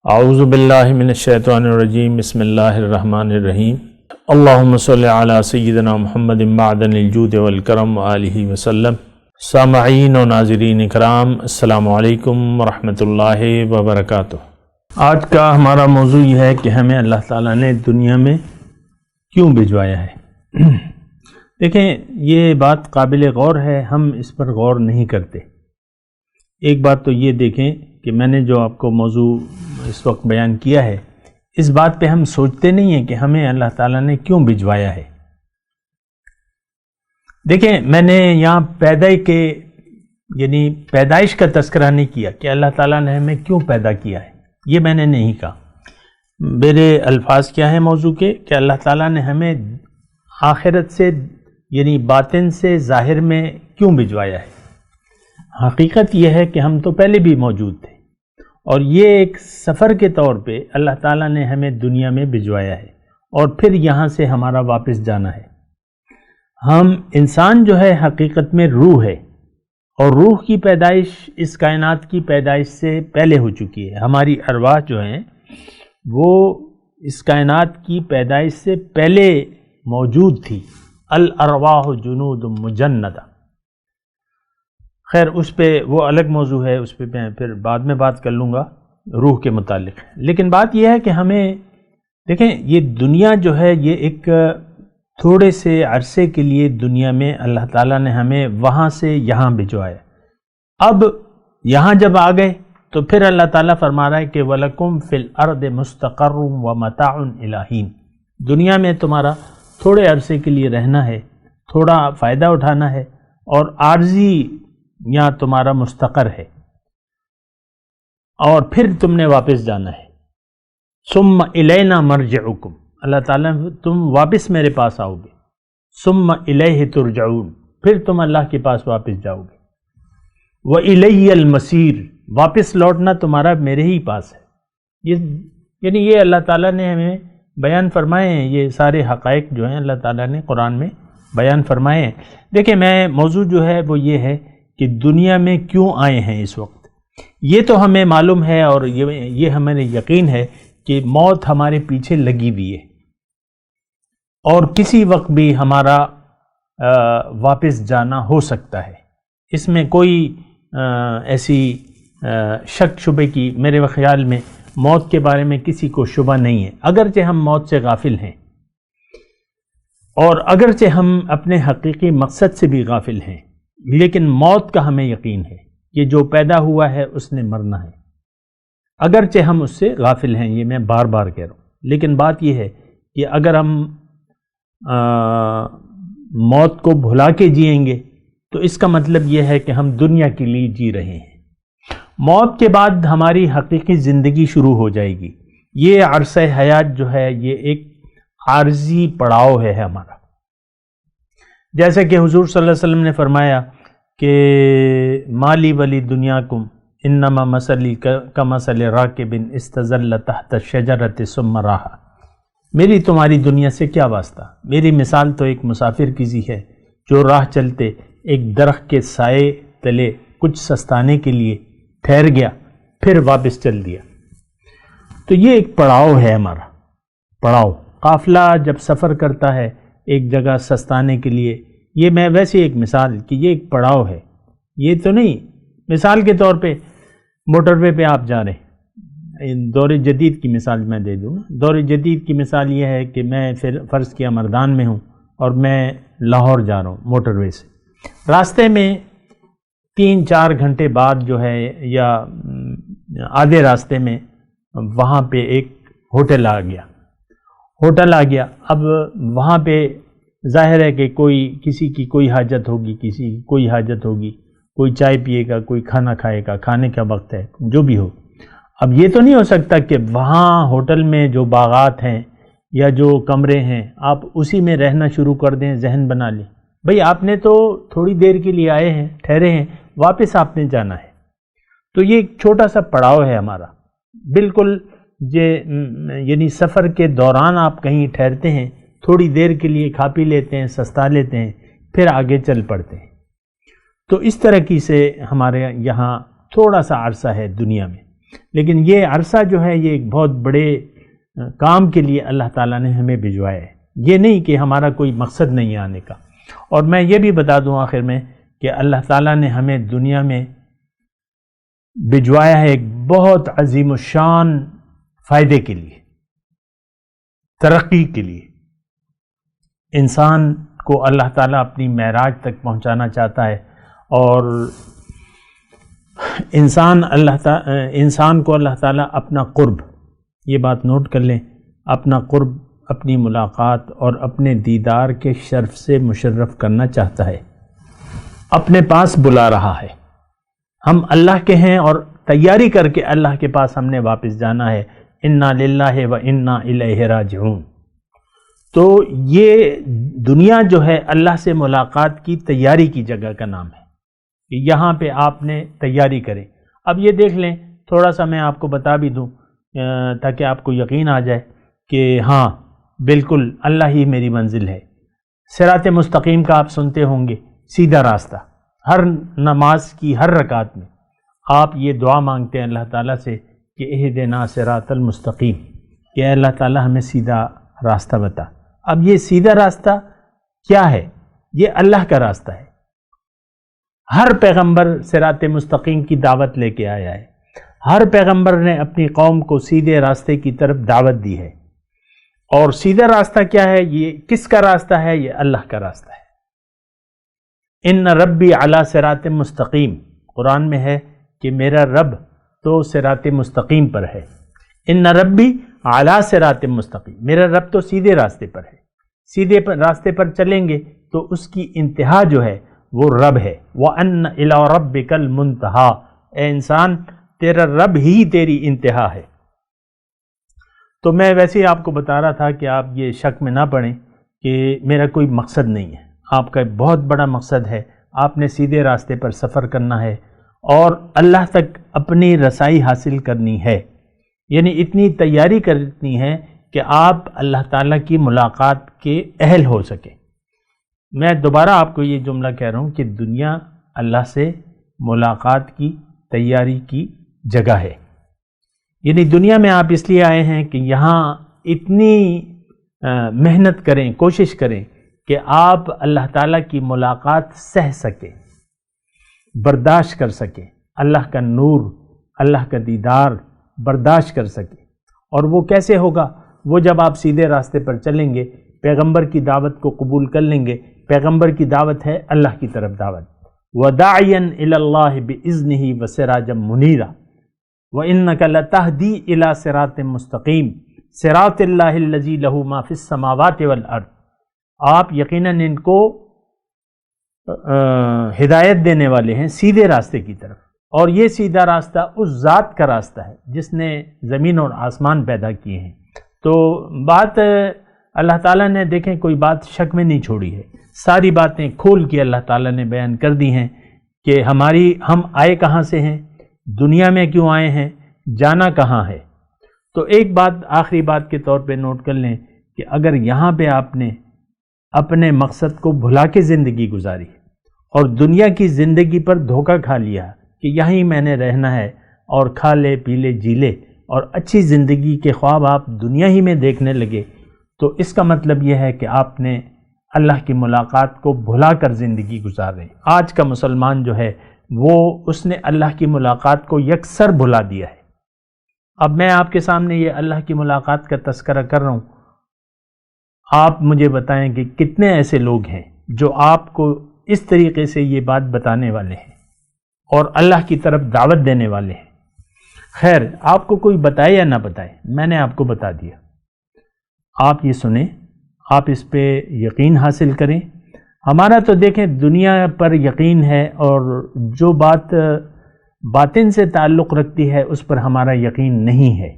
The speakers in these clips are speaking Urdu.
اعوذ باللہ من الشیطان الرجیم بسم اللہ الرحمن الرحیم اللہم صلی علی سیدنا محمد معدن الجود والکرم وآلہ وسلم۔ سامعین و ناظرین اکرام، السلام علیکم ورحمۃ اللہ وبرکاتہ۔ آج کا ہمارا موضوع یہ ہے کہ ہمیں اللہ تعالیٰ نے دنیا میں کیوں بھجوایا ہے۔ دیکھیں، یہ بات قابل غور ہے، ہم اس پر غور نہیں کرتے۔ ایک بات تو یہ دیکھیں کہ میں نے جو آپ کو موضوع اس وقت بیان کیا ہے، اس بات پہ ہم سوچتے نہیں ہیں کہ ہمیں اللہ تعالیٰ نے کیوں بھجوایا ہے۔ دیکھیں، میں نے یہاں پیدائش کا تذکرہ نہیں کیا کہ اللہ تعالیٰ نے ہمیں کیوں پیدا کیا ہے، یہ میں نے نہیں کہا۔ میرے الفاظ کیا ہیں موضوع کے کہ اللہ تعالیٰ نے ہمیں آخرت سے باطن سے ظاہر میں کیوں بھجوایا ہے۔ حقیقت یہ ہے کہ ہم تو پہلے بھی موجود تھے، اور یہ ایک سفر کے طور پہ اللہ تعالیٰ نے ہمیں دنیا میں بھجوایا ہے، اور پھر یہاں سے ہمارا واپس جانا ہے۔ ہم انسان جو ہے حقیقت میں روح ہے، اور روح کی پیدائش اس کائنات کی پیدائش سے پہلے ہو چکی ہے۔ ہماری ارواح جو ہیں وہ اس کائنات کی پیدائش سے پہلے موجود تھی۔ الارواح جنود مجندہ۔ خیر، اس پہ وہ الگ موضوع ہے، اس پہ میں پھر بعد میں بات کر لوں گا روح کے متعلق۔ لیکن بات یہ ہے کہ ہمیں دیکھیں، یہ دنیا جو ہے یہ ایک تھوڑے سے عرصے کے لیے دنیا میں اللہ تعالیٰ نے ہمیں وہاں سے یہاں بھجوایا۔ اب یہاں جب آ گئے تو پھر اللہ تعالیٰ فرما رہا ہے کہ وَلَكُمْ فِي الْأَرْضِ مُسْتَقَرٌّ وَمَتَاعٌ إِلَىٰ حِينٍ۔ دنیا میں تمہارا تھوڑے عرصے کے لیے رہنا ہے، تھوڑا فائدہ اٹھانا ہے، اور عارضی یہاں تمہارا مستقر ہے، اور پھر تم نے واپس جانا ہے۔ ثم الینا مرجعکم، اللہ تعالیٰ تم واپس میرے پاس آؤ گے۔ ثم الیہ ترجعون، پھر تم اللہ کے پاس واپس جاؤ گے۔ والی المصیر، واپس لوٹنا تمہارا میرے ہی پاس ہے۔ یہ اللہ تعالیٰ نے ہمیں بیان فرمائے ہیں، یہ سارے حقائق جو ہیں اللہ تعالیٰ نے قرآن میں بیان فرمائے ہیں۔ دیکھیں، میں موضوع جو ہے وہ یہ ہے کہ دنیا میں کیوں آئے ہیں اس وقت۔ یہ تو ہمیں معلوم ہے، اور یہ ہمیں یقین ہے کہ موت ہمارے پیچھے لگی ہوئی ہے، اور کسی وقت بھی ہمارا واپس جانا ہو سکتا ہے۔ اس میں کوئی ایسی شک شبے کی میرے خیال میں موت کے بارے میں کسی کو شبہ نہیں ہے، اگرچہ ہم موت سے غافل ہیں، اور اگرچہ ہم اپنے حقیقی مقصد سے بھی غافل ہیں، لیکن موت کا ہمیں یقین ہے کہ جو پیدا ہوا ہے اس نے مرنا ہے، اگرچہ ہم اس سے غافل ہیں۔ یہ میں بار بار کہہ رہا ہوں، لیکن بات یہ ہے کہ اگر ہم موت کو بھلا کے جئیں گے تو اس کا مطلب یہ ہے کہ ہم دنیا کے لیے جی رہے ہیں۔ موت کے بعد ہماری حقیقی زندگی شروع ہو جائے گی۔ یہ عرصہ حیات جو ہے یہ ایک عارضی پڑاؤ ہے ہمارا، جیسے کہ حضور صلی اللہ علیہ وسلم نے فرمایا کہ مالی ولی دنیاکم انما مثلی کمثل راکب استظل تحت الشجرۃ ثم راح۔ میری تمہاری دنیا سے کیا واسطہ، میری مثال تو ایک مسافر کی سی ہے جو راہ چلتے ایک درخت کے سائے تلے کچھ سستانے کے لیے ٹھہر گیا، پھر واپس چل دیا۔ تو یہ ایک پڑاؤ ہے ہمارا، پڑاؤ۔ قافلہ جب سفر کرتا ہے ایک جگہ سستانے کے لیے، یہ میں ویسے ایک مثال کہ یہ ایک پڑاؤ ہے، یہ تو نہیں۔ مثال کے طور پہ موٹر وے پہ آپ جا رہے ہیں، دور جدید کی مثال میں دے دوں۔ دور جدید کی مثال یہ ہے کہ میں پھر فرض کیا مردان میں ہوں، اور میں لاہور جا رہا ہوں موٹر وے سے۔ راستے میں 3-4 گھنٹے بعد جو ہے، یا آدھے راستے میں وہاں پہ ایک ہوٹل آ گیا۔ اب وہاں پہ ظاہر ہے کہ کسی کی کوئی حاجت ہوگی، کسی کی کوئی حاجت ہوگی، کوئی چائے پیے گا، کوئی کھانا کھائے گا، کھانے کا وقت ہے، جو بھی ہو۔ اب یہ تو نہیں ہو سکتا کہ وہاں ہوٹل میں جو باغات ہیں یا جو کمرے ہیں آپ اسی میں رہنا شروع کر دیں، ذہن بنا لیں۔ بھئی آپ نے تو تھوڑی دیر کے لیے آئے ہیں، ٹھہرے ہیں، واپس آپ نے جانا ہے۔ تو یہ ایک چھوٹا سا پڑاؤ ہے ہمارا، بالکل سفر کے دوران آپ کہیں ٹھہرتے ہیں، تھوڑی دیر کے لیے کھا پی لیتے ہیں، سستا لیتے ہیں، پھر آگے چل پڑتے ہیں۔ تو اس طرح کی سے ہمارے یہاں تھوڑا سا عرصہ ہے دنیا میں۔ لیکن یہ عرصہ جو ہے یہ ایک بہت بڑے کام کے لیے اللہ تعالیٰ نے ہمیں بھجوایا ہے، یہ نہیں کہ ہمارا کوئی مقصد نہیں آنے کا۔ اور میں یہ بھی بتا دوں آخر میں کہ اللہ تعالیٰ نے ہمیں دنیا میں بھجوایا ہے ایک بہت عظیم الشان فائدے کے لیے، ترقی کے لیے۔ انسان کو اللہ تعالیٰ اپنی معراج تک پہنچانا چاہتا ہے، اور انسان کو اللہ تعالیٰ اپنا قرب، یہ بات نوٹ کر لیں، اپنا قرب، اپنی ملاقات اور اپنے دیدار کے شرف سے مشرف کرنا چاہتا ہے، اپنے پاس بلا رہا ہے۔ ہم اللہ کے ہیں اور تیاری کر کے اللہ کے پاس ہم نے واپس جانا ہے، انا للہ و انا الیہ راجعون۔ تو یہ دنیا جو ہے اللہ سے ملاقات کی تیاری کی جگہ کا نام ہے، کہ یہاں پہ آپ نے تیاری کریں۔ اب یہ دیکھ لیں، تھوڑا سا میں آپ کو بتا بھی دوں تاکہ آپ کو یقین آ جائے کہ ہاں بالکل اللہ ہی میری منزل ہے۔ صراط مستقیم کا آپ سنتے ہوں گے، سیدھا راستہ۔ ہر نماز کی ہر رکعت میں آپ یہ دعا مانگتے ہیں اللہ تعالیٰ سے کہ اہدنا صراط المستقیم، کہ اے اللہ تعالیٰ ہمیں سیدھا راستہ بتا۔ اب یہ سیدھا راستہ کیا ہے؟ یہ اللہ کا راستہ ہے۔ ہر پیغمبر صراط مستقیم کی دعوت لے کے آیا ہے، ہر پیغمبر نے اپنی قوم کو سیدھے راستے کی طرف دعوت دی ہے۔ اور سیدھا راستہ کیا ہے؟ یہ کس کا راستہ ہے؟ یہ اللہ کا راستہ ہے۔ ان ربی علی صراط مستقیم، قرآن میں ہے کہ میرا رب تو صراط مستقیم پر ہے۔ ان ربی علی صراط مستقیم، میرا رب تو سیدھے راستے پر ہے۔ سیدھے راستے پر چلیں گے تو اس کی انتہا جو ہے وہ رب ہے۔ وَأَنَّ إِلَىٰ رَبِّكَ الْمُنْتَهَىٰ، اے انسان تیرا رب ہی تیری انتہا ہے۔ تو میں ویسے ہی آپ کو بتا رہا تھا کہ آپ یہ شک میں نہ پڑیں کہ میرا کوئی مقصد نہیں ہے، آپ کا بہت بڑا مقصد ہے۔ آپ نے سیدھے راستے پر سفر کرنا ہے اور اللہ تک اپنی رسائی حاصل کرنی ہے، یعنی اتنی تیاری کرنی ہے کہ آپ اللہ تعالیٰ کی ملاقات کے اہل ہو سکیں۔ میں دوبارہ آپ کو یہ جملہ کہہ رہا ہوں کہ دنیا اللہ سے ملاقات کی تیاری کی جگہ ہے، یعنی دنیا میں آپ اس لیے آئے ہیں کہ یہاں اتنی محنت کریں، کوشش کریں کہ آپ اللہ تعالیٰ کی ملاقات سہ سکیں، برداشت کر سکیں، اللہ کا نور، اللہ کا دیدار برداشت کر سکیں۔ اور وہ کیسے ہوگا؟ وہ جب آپ سیدھے راستے پر چلیں گے، پیغمبر کی دعوت کو قبول کر لیں گے۔ پیغمبر کی دعوت ہے اللہ کی طرف دعوت، وَدَاعِيًا إِلَى اللَّهِ بِإِذْنِهِ وَسِرَاجًا مُنِيرًا وَإِنَّكَ لَتَهْدِي إِلَى صِرَاطٍ مُسْتَقِيمٍ صِرَاطِ اللَّهِ الَّذِي لَهُ مَا فِي السَّمَاوَاتِ وَالْأَرْضِ۔ آپ یقیناً ان کو ہدایت دینے والے ہیں سیدھے راستے کی طرف، اور یہ سیدھا راستہ اس ذات کا راستہ ہے جس نے زمین اور آسمان پیدا کیے ہیں۔ تو بات اللہ تعالیٰ نے دیکھیں کوئی بات شک میں نہیں چھوڑی ہے، ساری باتیں کھول کے اللہ تعالیٰ نے بیان کر دی ہیں کہ ہم آئے کہاں سے ہیں، دنیا میں کیوں آئے ہیں، جانا کہاں ہے۔ تو ایک بات آخری بات کے طور پہ نوٹ کر لیں کہ اگر یہاں پہ آپ نے اپنے مقصد کو بھلا کے زندگی گزاری اور دنیا کی زندگی پر دھوکہ کھا لیا کہ یہیں میں نے رہنا ہے اور کھا لے پی لے جی لے، اور اچھی زندگی کے خواب آپ دنیا ہی میں دیکھنے لگے، تو اس کا مطلب یہ ہے کہ آپ نے اللہ کی ملاقات کو بھلا کر زندگی گزار رہے ہیں۔ آج کا مسلمان جو ہے وہ اس نے اللہ کی ملاقات کو یکسر بھلا دیا ہے۔ اب میں آپ کے سامنے یہ اللہ کی ملاقات کا تذکرہ کر رہا ہوں، آپ مجھے بتائیں کہ کتنے ایسے لوگ ہیں جو آپ کو اس طریقے سے یہ بات بتانے والے ہیں اور اللہ کی طرف دعوت دینے والے ہیں۔ خیر، آپ کو کوئی بتائے یا نہ بتائے، میں نے آپ کو بتا دیا، آپ یہ سنیں، آپ اس پہ یقین حاصل کریں۔ ہمارا تو دیکھیں دنیا پر یقین ہے، اور جو بات باطن سے تعلق رکھتی ہے اس پر ہمارا یقین نہیں ہے،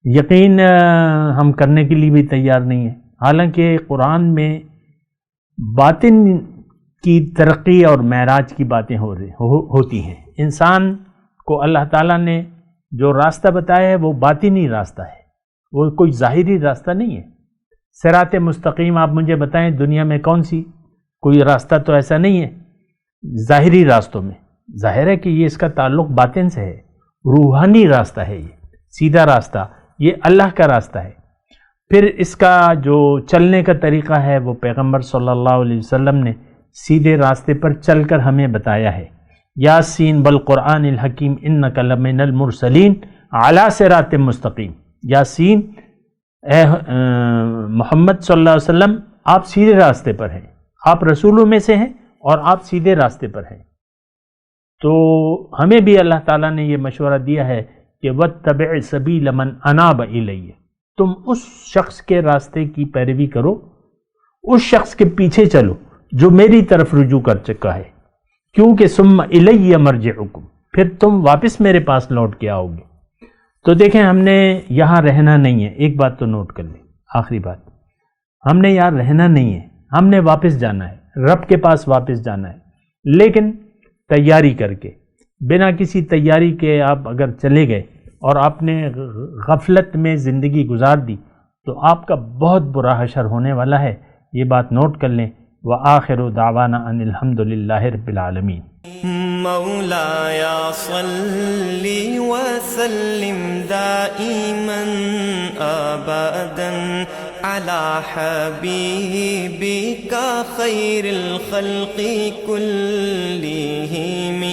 یقین ہم کرنے کے لیے بھی تیار نہیں ہے۔ حالانکہ قرآن میں باطن کی ترقی اور معراج کی باتیں ہوتی ہیں۔ انسان کو اللہ تعالیٰ نے جو راستہ بتایا ہے وہ باطنی راستہ ہے، وہ کوئی ظاہری راستہ نہیں ہے۔ صراط مستقیم آپ مجھے بتائیں دنیا میں کون سی؟ کوئی راستہ تو ایسا نہیں ہے ظاہری راستوں میں۔ ظاہر ہے کہ یہ اس کا تعلق باطن سے ہے، روحانی راستہ ہے، یہ سیدھا راستہ، یہ اللہ کا راستہ ہے۔ پھر اس کا جو چلنے کا طریقہ ہے وہ پیغمبر صلی اللہ علیہ وسلم نے سیدھے راستے پر چل کر ہمیں بتایا ہے۔ یاسین والقرآن الحکیم انک لمن المرسلین علی صراط مستقیم۔ یاسین، اے محمد صلی اللہ علیہ وسلم، آپ سیدھے راستے پر ہیں، آپ رسولوں میں سے ہیں اور آپ سیدھے راستے پر ہیں۔ تو ہمیں بھی اللہ تعالیٰ نے یہ مشورہ دیا ہے کہ واتبع سبیل من اناب الیہ، تم اس شخص کے راستے کی پیروی کرو، اس شخص کے پیچھے چلو جو میری طرف رجوع کر چکا ہے، کیونکہ ثم الی مرجعکم، پھر تم واپس میرے پاس لوٹ کے آؤ گے۔ تو دیکھیں، ہم نے یہاں رہنا نہیں ہے، ایک بات تو نوٹ کر لیں، آخری بات، ہم نے یہاں رہنا نہیں ہے، ہم نے واپس جانا ہے، رب کے پاس واپس جانا ہے، لیکن تیاری کر کے۔ بنا کسی تیاری کے آپ اگر چلے گئے اور آپ نے غفلت میں زندگی گزار دی تو آپ کا بہت برا حشر ہونے والا ہے، یہ بات نوٹ کر لیں۔ وآخر دعوانا ان الحمد للہ رب العالمین۔ مولایا صلی وسلم دائما ابدا علی حبیبک خیر الخلق کلہم۔